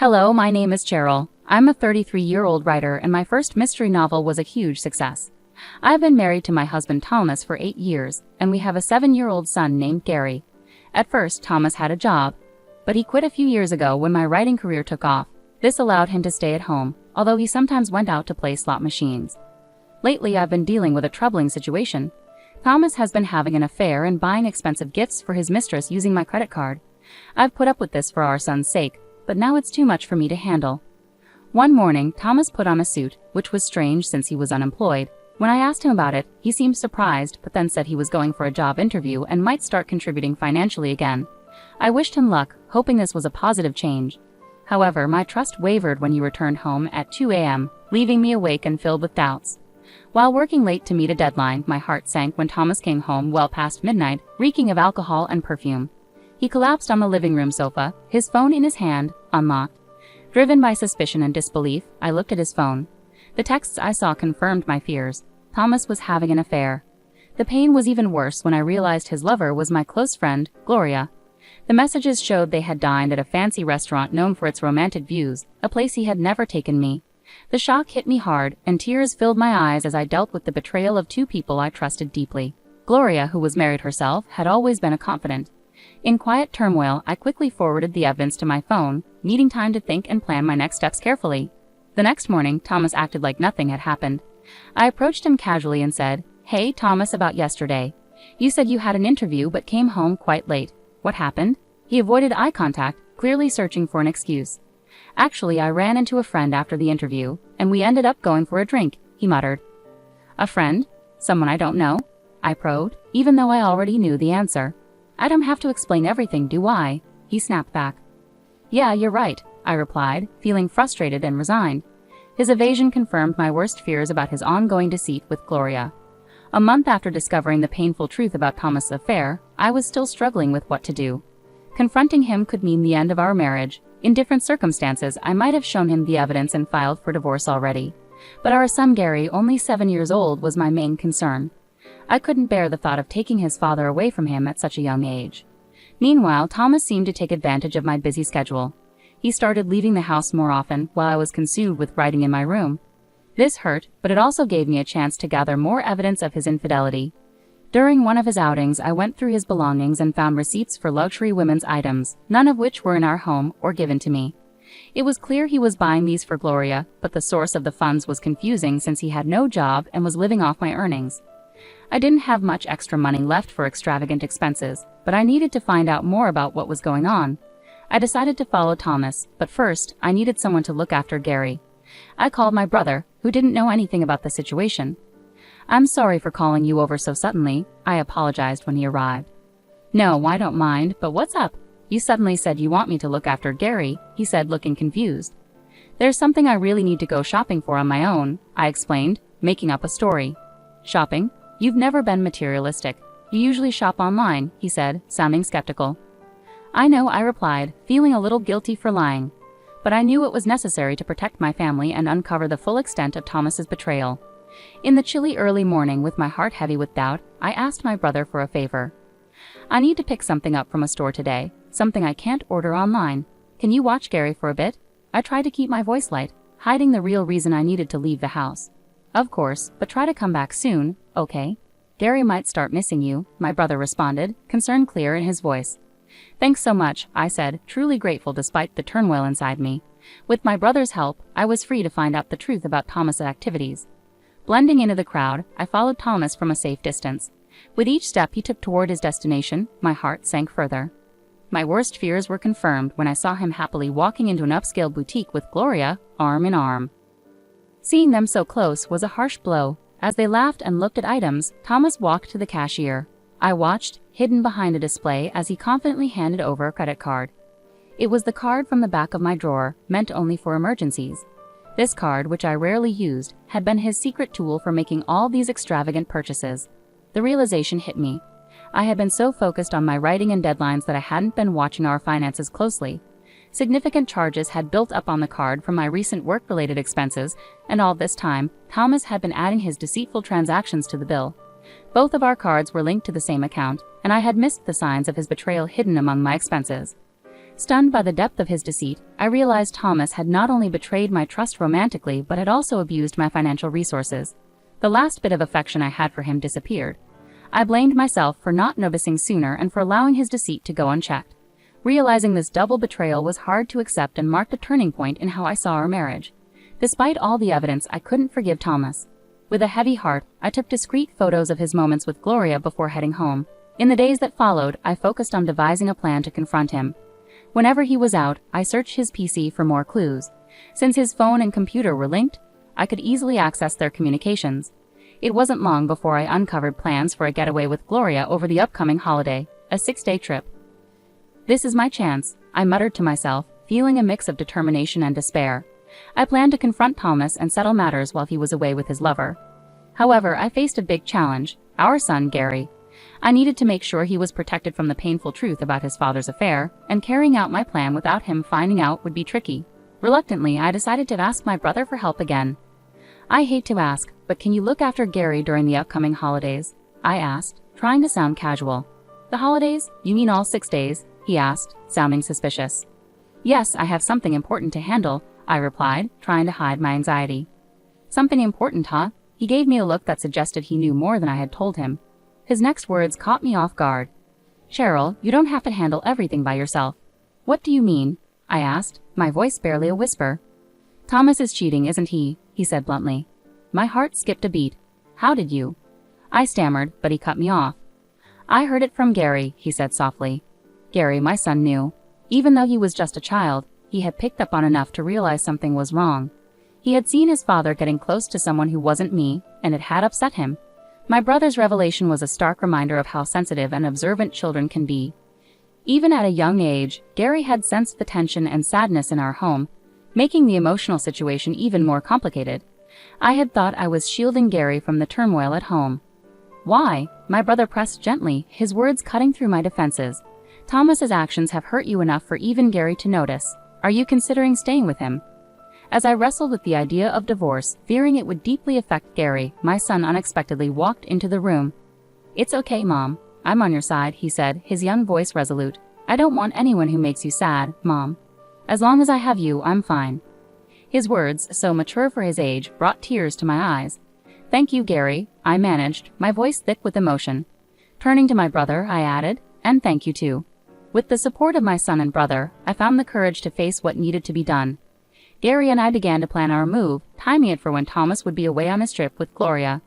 Hello, my name is Cheryl. I'm a 33-year-old writer and my first mystery novel was a huge success. I've been married to my husband Thomas for 8 years, and we have a 7-year-old son named Gary. At first, Thomas had a job, but he quit a few years ago when my writing career took off. This allowed him to stay at home, although he sometimes went out to play slot machines. Lately, I've been dealing with a troubling situation. Thomas has been having an affair and buying expensive gifts for his mistress using my credit card. I've put up with this for our son's sake, but now it's too much for me to handle. One morning, Thomas put on a suit, which was strange since he was unemployed. When I asked him about it, he seemed surprised, but then said he was going for a job interview and might start contributing financially again. I wished him luck, hoping this was a positive change. However, my trust wavered when he returned home at 2 a.m., leaving me awake and filled with doubts. While working late to meet a deadline, my heart sank when Thomas came home well past midnight, reeking of alcohol and perfume. He collapsed on the living room sofa, his phone in his hand, unlocked. Driven by suspicion and disbelief, I looked at his phone. The texts I saw confirmed my fears. Thomas was having an affair. The pain was even worse when I realized his lover was my close friend, Gloria. The messages showed they had dined at a fancy restaurant known for its romantic views, a place he had never taken me. The shock hit me hard, and tears filled my eyes as I dealt with the betrayal of two people I trusted deeply. Gloria, who was married herself, had always been a confidant. In quiet turmoil, I quickly forwarded the evidence to my phone, needing time to think and plan my next steps carefully. The next morning, Thomas acted like nothing had happened. I approached him casually and said, "Hey, Thomas, about yesterday. You said you had an interview but came home quite late. What happened?" He avoided eye contact, clearly searching for an excuse. "Actually, I ran into a friend after the interview, and we ended up going for a drink," he muttered. "A friend? Someone I don't know?" I probed, even though I already knew the answer. "I don't have to explain everything, do I?" He snapped back. "Yeah, you're right," I replied, feeling frustrated and resigned. His evasion confirmed my worst fears about his ongoing deceit with Gloria. A month after discovering the painful truth about Thomas' affair, I was still struggling with what to do. Confronting him could mean the end of our marriage. In different circumstances, I might have shown him the evidence and filed for divorce already. But our son Gary, only 7 years old, was my main concern. I couldn't bear the thought of taking his father away from him at such a young age. Meanwhile, Thomas seemed to take advantage of my busy schedule. He started leaving the house more often while I was consumed with writing in my room. This hurt, but it also gave me a chance to gather more evidence of his infidelity. During one of his outings, I went through his belongings and found receipts for luxury women's items, none of which were in our home or given to me. It was clear he was buying these for Gloria, but the source of the funds was confusing since he had no job and was living off my earnings. I didn't have much extra money left for extravagant expenses, but I needed to find out more about what was going on. I decided to follow Thomas, but first, I needed someone to look after Gary. I called my brother, who didn't know anything about the situation. "I'm sorry for calling you over so suddenly," I apologized when he arrived. "No, I don't mind, but what's up? You suddenly said you want me to look after Gary," he said, looking confused. "There's something I really need to go shopping for on my own," I explained, making up a story. "Shopping? You've never been materialistic. You usually shop online," he said, sounding skeptical. "I know," I replied, feeling a little guilty for lying. But I knew it was necessary to protect my family and uncover the full extent of Thomas's betrayal. In the chilly early morning, with my heart heavy with doubt, I asked my brother for a favor. "I need to pick something up from a store today, something I can't order online. Can you watch Gary for a bit?" I tried to keep my voice light, hiding the real reason I needed to leave the house. "Of course, but try to come back soon, okay? Gary might start missing you," my brother responded, concern clear in his voice. "Thanks so much," I said, truly grateful despite the turmoil inside me. With my brother's help, I was free to find out the truth about Thomas's activities. Blending into the crowd, I followed Thomas from a safe distance. With each step he took toward his destination, my heart sank further. My worst fears were confirmed when I saw him happily walking into an upscale boutique with Gloria, arm in arm. Seeing them so close was a harsh blow. As they laughed and looked at items, Thomas walked to the cashier. I watched, hidden behind a display, as he confidently handed over a credit card. It was the card from the back of my drawer, meant only for emergencies. This card, which I rarely used, had been his secret tool for making all these extravagant purchases. The realization hit me. I had been so focused on my writing and deadlines that I hadn't been watching our finances closely. Significant charges had built up on the card from my recent work-related expenses, and all this time, Thomas had been adding his deceitful transactions to the bill. Both of our cards were linked to the same account, and I had missed the signs of his betrayal hidden among my expenses. Stunned by the depth of his deceit, I realized Thomas had not only betrayed my trust romantically but had also abused my financial resources. The last bit of affection I had for him disappeared. I blamed myself for not noticing sooner and for allowing his deceit to go unchecked. Realizing this double betrayal was hard to accept and marked a turning point in how I saw our marriage. Despite all the evidence, I couldn't forgive Thomas. With a heavy heart, I took discreet photos of his moments with Gloria before heading home. In the days that followed, I focused on devising a plan to confront him. Whenever he was out, I searched his PC for more clues. Since his phone and computer were linked, I could easily access their communications. It wasn't long before I uncovered plans for a getaway with Gloria over the upcoming holiday, a 6-day trip. This is my chance, I muttered to myself, feeling a mix of determination and despair. I planned to confront Thomas and settle matters while he was away with his lover. However, I faced a big challenge, our son Gary. I needed to make sure he was protected from the painful truth about his father's affair, and carrying out my plan without him finding out would be tricky. Reluctantly, I decided to ask my brother for help again. I hate to ask, but can you look after Gary during the upcoming holidays? I asked, trying to sound casual. The holidays? You mean all 6 days? He asked, sounding suspicious. Yes, I have something important to handle, I replied, trying to hide my anxiety. Something important, huh? He gave me a look that suggested he knew more than I had told him. His next words caught me off guard. Cheryl, you don't have to handle everything by yourself. What do you mean? I asked, my voice barely a whisper. Thomas is cheating, isn't he? He said bluntly. My heart skipped a beat. How did you? I stammered, but he cut me off. I heard it from Gary, he said softly. Gary, my son, knew. Even though he was just a child, he had picked up on enough to realize something was wrong. He had seen his father getting close to someone who wasn't me, and it had upset him. My brother's revelation was a stark reminder of how sensitive and observant children can be. Even at a young age, Gary had sensed the tension and sadness in our home, making the emotional situation even more complicated. I had thought I was shielding Gary from the turmoil at home. Why? My brother pressed gently, his words cutting through my defenses. Thomas's actions have hurt you enough for even Gary to notice. Are you considering staying with him? As I wrestled with the idea of divorce, fearing it would deeply affect Gary, my son unexpectedly walked into the room. It's okay, Mom. I'm on your side, he said, his young voice resolute. I don't want anyone who makes you sad, Mom. As long as I have you, I'm fine. His words, so mature for his age, brought tears to my eyes. Thank you, Gary, I managed, my voice thick with emotion. Turning to my brother, I added, and thank you too. With the support of my son and brother, I found the courage to face what needed to be done. Gary and I began to plan our move, timing it for when Thomas would be away on his trip with Gloria.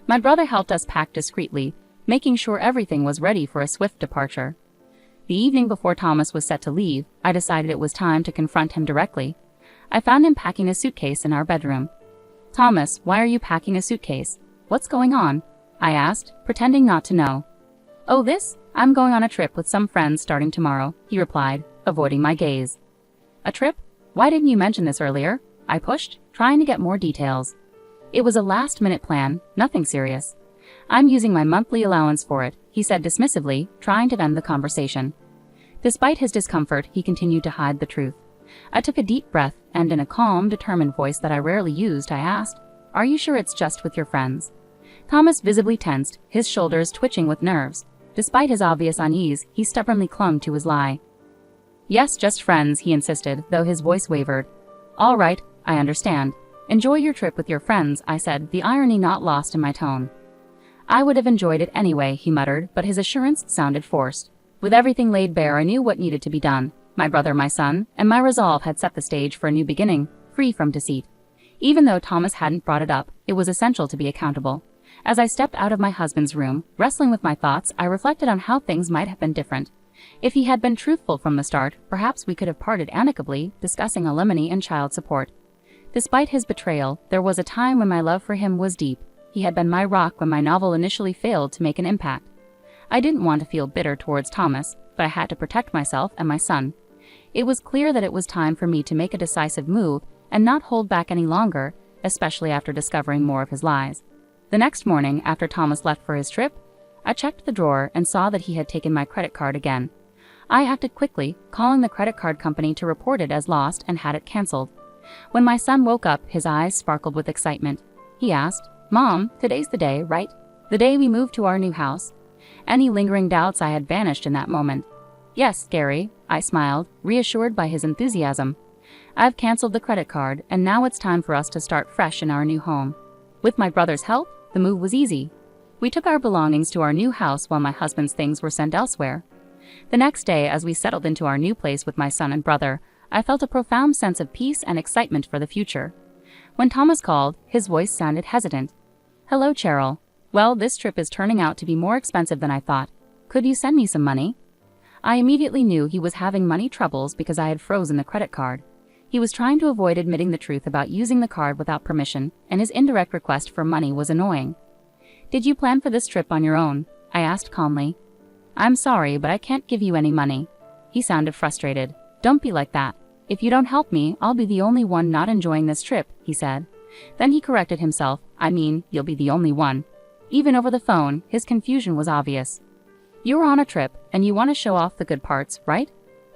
My brother helped us pack discreetly, making sure everything was ready for a swift departure. The evening before Thomas was set to leave, I decided it was time to confront him directly. I found him packing a suitcase in our bedroom. Thomas, why are you packing a suitcase? What's going on? I asked, pretending not to know. Oh, this? I'm going on a trip with some friends starting tomorrow, he replied, avoiding my gaze. A trip? Why didn't you mention this earlier? I pushed, trying to get more details. It was a last-minute plan, nothing serious. I'm using my monthly allowance for it, he said dismissively, trying to end the conversation. Despite his discomfort, he continued to hide the truth. I took a deep breath, and in a calm, determined voice that I rarely used, I asked, Are you sure it's just with your friends? Thomas visibly tensed, his shoulders twitching with nerves. Despite his obvious unease, he stubbornly clung to his lie. Yes, just friends, he insisted, though his voice wavered. All right, I understand. Enjoy your trip with your friends, I said, the irony not lost in my tone. I would have enjoyed it anyway, he muttered, but his assurance sounded forced. With everything laid bare, I knew what needed to be done. My brother, my son, and my resolve had set the stage for a new beginning, free from deceit. Even though Thomas hadn't brought it up, it was essential to be accountable. As I stepped out of my husband's room, wrestling with my thoughts, I reflected on how things might have been different. If he had been truthful from the start, perhaps we could have parted amicably, discussing alimony and child support. Despite his betrayal, there was a time when my love for him was deep. He had been my rock when my novel initially failed to make an impact. I didn't want to feel bitter towards Thomas, but I had to protect myself and my son. It was clear that it was time for me to make a decisive move and not hold back any longer, especially after discovering more of his lies. The next morning, after Thomas left for his trip, I checked the drawer and saw that he had taken my credit card again. I acted quickly, calling the credit card company to report it as lost and had it canceled. When my son woke up, his eyes sparkled with excitement. He asked, Mom, today's the day, right? The day we moved to our new house. Any lingering doubts I had vanished in that moment. Yes, Gary, I smiled, reassured by his enthusiasm. I've canceled the credit card, and now it's time for us to start fresh in our new home. With my brother's help, the move was easy. We took our belongings to our new house while my husband's things were sent elsewhere. The next day, as we settled into our new place with my son and brother, I felt a profound sense of peace and excitement for the future. When Thomas called, his voice sounded hesitant. Hello, Cheryl. Well, this trip is turning out to be more expensive than I thought. Could you send me some money? I immediately knew he was having money troubles because I had frozen the credit card. He was trying to avoid admitting the truth about using the card without permission, and his indirect request for money was annoying. Did you plan for this trip on your own? I asked calmly. I'm sorry, but I can't give you any money. He sounded frustrated. Don't be like that. If you don't help me, I'll be the only one not enjoying this trip, he said. Then he corrected himself. I mean, you'll be the only one. Even over the phone, his confusion was obvious. You were on a trip, and you want to show off the good parts, right?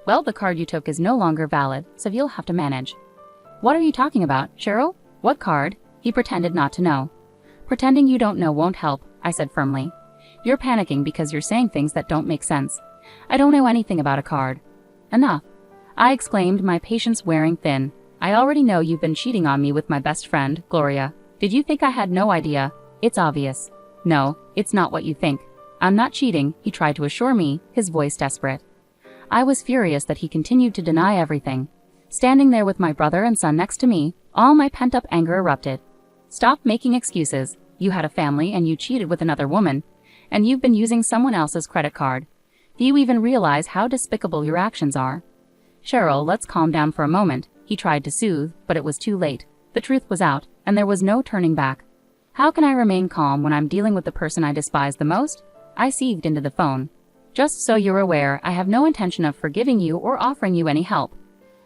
Well, the card you took is no longer valid, so you'll have to manage. What are you talking about, Cheryl? What card? He pretended not to know. Pretending you don't know won't help, I said firmly. You're panicking because you're saying things that don't make sense. I don't know anything about a card. Enough, I exclaimed, my patience wearing thin. I already know you've been cheating on me with my best friend, Gloria. Did you think I had no idea? It's obvious. No, it's not what you think. I'm not cheating, he tried to assure me, his voice desperate. I was furious that he continued to deny everything. Standing there with my brother and son next to me, all my pent-up anger erupted. Stop making excuses. You had a family and you cheated with another woman, and you've been using someone else's credit card. Do you even realize how despicable your actions are? Cheryl, let's calm down for a moment, he tried to soothe, but it was too late. The truth was out, and there was no turning back. How can I remain calm when I'm dealing with the person I despise the most? I seethed into the phone. Just so you're aware, I have no intention of forgiving you or offering you any help.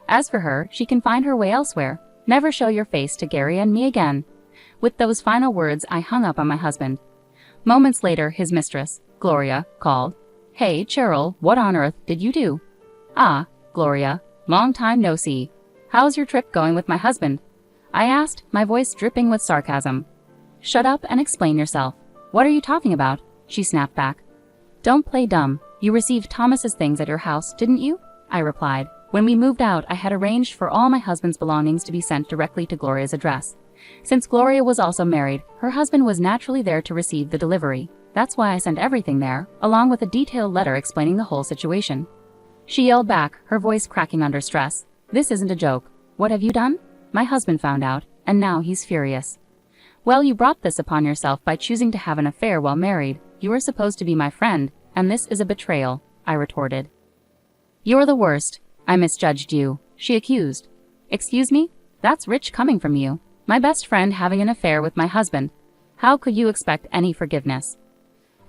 As for her, she can find her way elsewhere. Never show your face to Gary and me again. With those final words, I hung up on my husband. Moments later, his mistress, Gloria, called. Hey, Cheryl, what on earth did you do? Ah, Gloria, long time no see. How's your trip going with my husband? I asked, my voice dripping with sarcasm. Shut up and explain yourself. What are you talking about? She snapped back. Don't play dumb. You received Thomas's things at your house, didn't you? I replied. When we moved out, I had arranged for all my husband's belongings to be sent directly to Gloria's address. Since Gloria was also married, her husband was naturally there to receive the delivery. That's why I sent everything there, along with a detailed letter explaining the whole situation. She yelled back, her voice cracking under stress. This isn't a joke. What have you done? My husband found out, and now he's furious. Well, you brought this upon yourself by choosing to have an affair while married. You were supposed to be my friend, and this is a betrayal, I retorted. You're the worst. I misjudged you, she accused. Excuse me? That's rich coming from you. My best friend having an affair with my husband. How could you expect any forgiveness?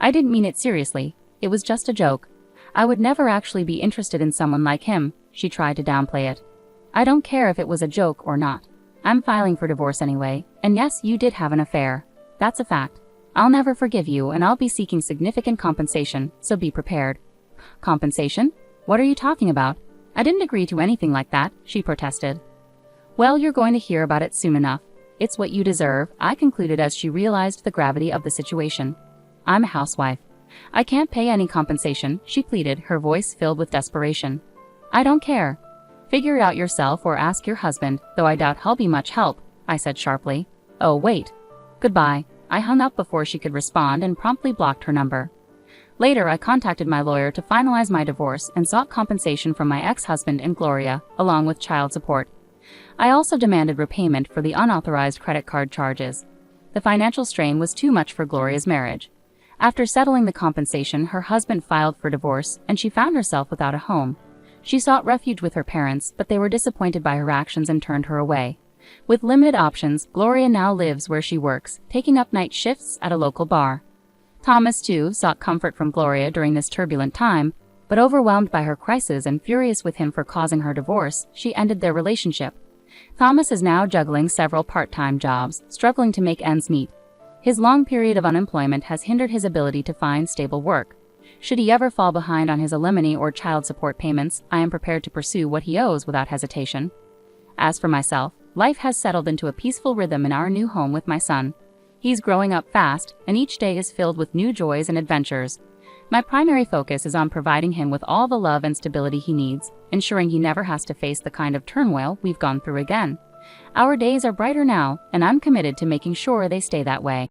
I didn't mean it seriously. It was just a joke. I would never actually be interested in someone like him, she tried to downplay it. I don't care if it was a joke or not. I'm filing for divorce anyway, and yes, you did have an affair. That's a fact. I'll never forgive you, and I'll be seeking significant compensation, so be prepared. Compensation? What are you talking about? I didn't agree to anything like that, she protested. Well, you're going to hear about it soon enough. It's what you deserve, I concluded as she realized the gravity of the situation. I'm a housewife. I can't pay any compensation, she pleaded, her voice filled with desperation. I don't care. Figure it out yourself or ask your husband, though I doubt he'll be much help, I said sharply. Oh, wait. Goodbye. I hung up before she could respond and promptly blocked her number. Later, I contacted my lawyer to finalize my divorce and sought compensation from my ex-husband and Gloria, along with child support. I also demanded repayment for the unauthorized credit card charges. The financial strain was too much for Gloria's marriage. After settling the compensation, her husband filed for divorce, and she found herself without a home. She sought refuge with her parents, but they were disappointed by her actions and turned her away. With limited options, Gloria now lives where she works, taking up night shifts at a local bar. Thomas, too, sought comfort from Gloria during this turbulent time, but overwhelmed by her crisis and furious with him for causing her divorce, she ended their relationship. Thomas is now juggling several part-time jobs, struggling to make ends meet. His long period of unemployment has hindered his ability to find stable work. Should he ever fall behind on his alimony or child support payments, I am prepared to pursue what he owes without hesitation. As for myself, life has settled into a peaceful rhythm in our new home with my son. He's growing up fast, and each day is filled with new joys and adventures. My primary focus is on providing him with all the love and stability he needs, ensuring he never has to face the kind of turmoil we've gone through again. Our days are brighter now, and I'm committed to making sure they stay that way.